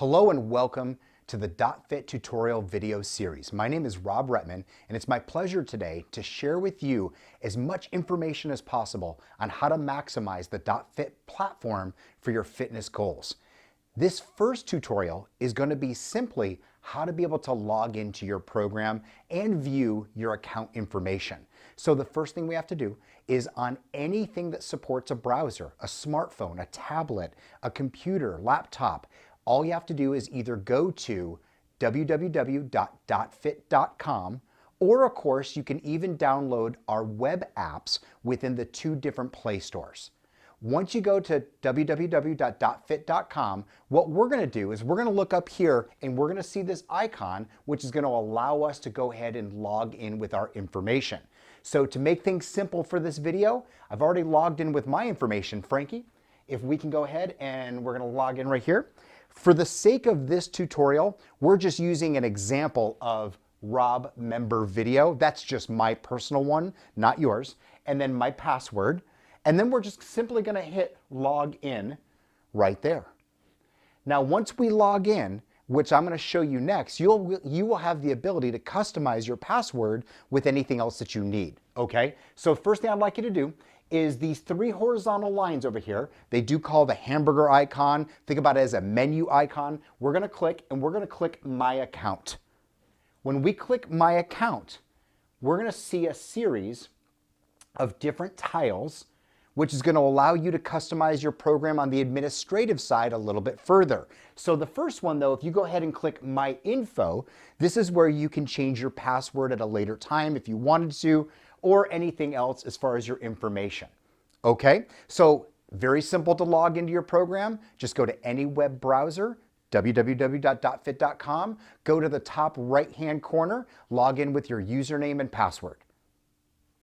Hello and welcome to the dotFIT tutorial video series. My name is Rob Rettman, and it's my pleasure today to share with you as much information as possible on how to maximize the dotFIT platform for your fitness goals. This first tutorial is going to be simply how to be able to log into your program and view your account information. So the first thing we have to do is on anything that supports a browser, a smartphone, a tablet, a computer, laptop, all you have to do is either go to www.dotfit.com, or of course you can even download our web apps within the two different Play stores. Once you go to www.dotfit.com, what we're going to do is we're going to look up here and we're going to see this icon, which is going to allow us to go ahead and log in with our information. So to make things simple for this video, I've already logged in with my information. Frankie, if we can go ahead and we're going to log in right here. For the sake of this tutorial, we're just using an example of Rob member video. That's just my personal one, not yours. And then my password. And then we're just simply going to hit log in right there. Now, once we log in, which I'm going to show you next, you will have the ability to customize your password with anything else that you need. Okay? So first thing I'd like you to do is these three horizontal lines over here. They do call the hamburger icon. Think about it as a menu icon. We're going to click and we're going to click My Account. When we click My Account, we're going to see a series of different tiles, which is going to allow you to customize your program on the administrative side a little bit further. So the first one though, if you go ahead and click My Info, this is where you can change your password at a later time if you wanted to, or anything else as far as your information. Okay, so very simple to log into your program. Just go to any web browser, www.dotfit.com, go to the top right-hand corner, log in with your username and password.